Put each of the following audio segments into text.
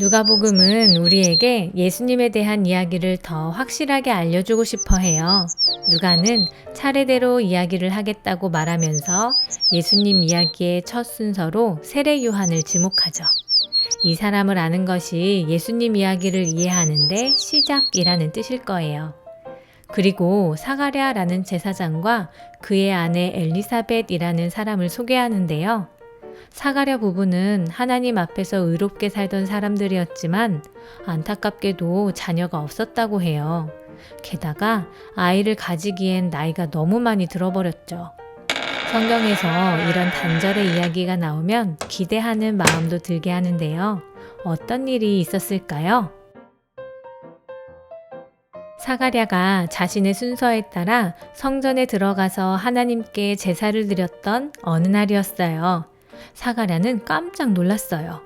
누가복음은 우리에게 예수님에 대한 이야기를 더 확실하게 알려주고 싶어 해요. 누가는 차례대로 이야기를 하겠다고 말하면서 예수님 이야기의 첫 순서로 세례 요한을 지목하죠. 이 사람을 아는 것이 예수님 이야기를 이해하는데 시작이라는 뜻일 거예요. 그리고 사가랴라는 제사장과 그의 아내 엘리사벳이라는 사람을 소개하는데요. 사가랴 부부는 하나님 앞에서 의롭게 살던 사람들이었지만 안타깝게도 자녀가 없었다고 해요. 게다가 아이를 가지기엔 나이가 너무 많이 들어버렸죠. 성경에서 이런 단절의 이야기가 나오면 기대하는 마음도 들게 하는데요. 어떤 일이 있었을까요? 사가랴가 자신의 순서에 따라 성전에 들어가서 하나님께 제사를 드렸던 어느 날이었어요. 사가랴는 깜짝 놀랐어요.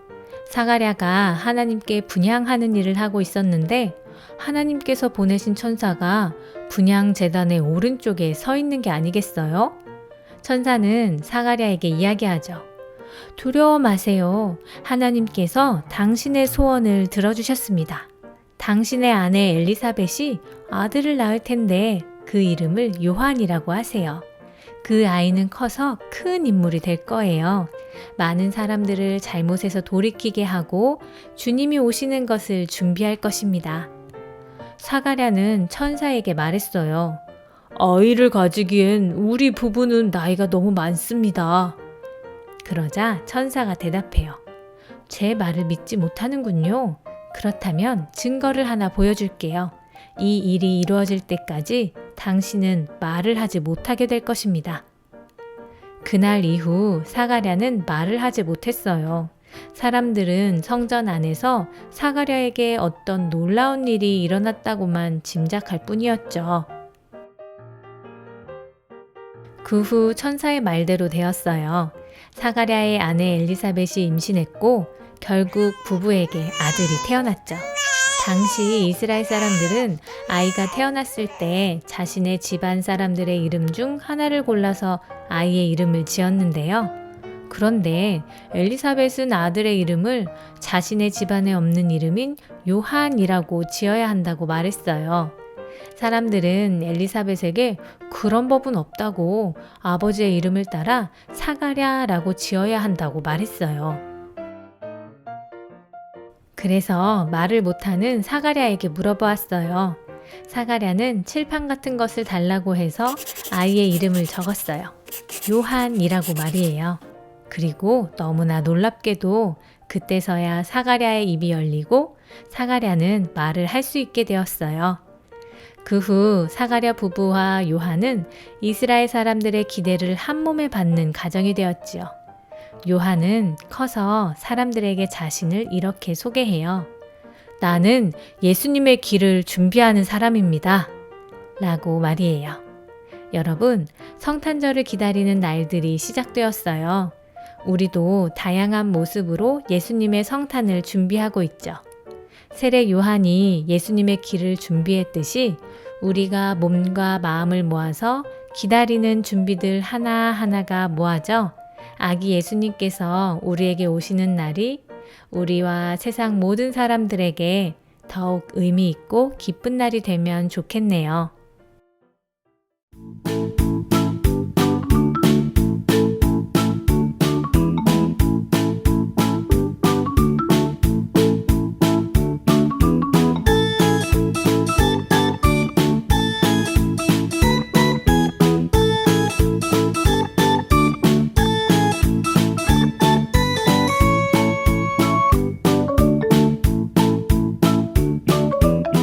사가랴가 하나님께 분향하는 일을 하고 있었는데 하나님께서 보내신 천사가 분향 제단의 오른쪽에 서 있는 게 아니겠어요? 천사는 사가랴에게 이야기하죠. 두려워 마세요. 하나님께서 당신의 소원을 들어주셨습니다. 당신의 아내 엘리사벳이 아들을 낳을 텐데 그 이름을 요한이라고 하세요. 그 아이는 커서 큰 인물이 될 거예요. 많은 사람들을 잘못에서 돌이키게 하고 주님이 오시는 것을 준비할 것입니다. 사가랴는 천사에게 말했어요. 아이를 가지기엔 우리 부부는 나이가 너무 많습니다. 그러자 천사가 대답해요. 제 말을 믿지 못하는군요. 그렇다면 증거를 하나 보여줄게요. 이 일이 이루어질 때까지 당신은 말을 하지 못하게 될 것입니다. 그날 이후 사가랴는 말을 하지 못했어요. 사람들은 성전 안에서 사가랴에게 어떤 놀라운 일이 일어났다고만 짐작할 뿐이었죠. 그 후 천사의 말대로 되었어요. 사가랴의 아내 엘리사벳이 임신했고 결국 부부에게 아들이 태어났죠. 당시 이스라엘 사람들은 아이가 태어났을 때 자신의 집안 사람들의 이름 중 하나를 골라서 아이의 이름을 지었는데요. 그런데 엘리사벳은 아들의 이름을 자신의 집안에 없는 이름인 요한이라고 지어야 한다고 말했어요. 사람들은 엘리사벳에게 그런 법은 없다고 아버지의 이름을 따라 사가랴라고 지어야 한다고 말했어요. 그래서 말을 못하는 사가랴에게 물어보았어요. 사가랴는 칠판 같은 것을 달라고 해서 아이의 이름을 적었어요. 요한이라고 말이에요. 그리고 너무나 놀랍게도 그때서야 사가랴의 입이 열리고 사가랴는 말을 할 수 있게 되었어요. 그 후 사가랴 부부와 요한은 이스라엘 사람들의 기대를 한 몸에 받는 가정이 되었지요. 요한은 커서 사람들에게 자신을 이렇게 소개해요. 나는 예수님의 길을 준비하는 사람입니다. 라고 말이에요. 여러분, 성탄절을 기다리는 날들이 시작되었어요. 우리도 다양한 모습으로 예수님의 성탄을 준비하고 있죠. 세례 요한이 예수님의 길을 준비했듯이 우리가 몸과 마음을 모아서 기다리는 준비들 하나하나가 모아져 아기 예수님께서 우리에게 오시는 날이 우리와 세상 모든 사람들에게 더욱 의미 있고 기쁜 날이 되면 좋겠네요.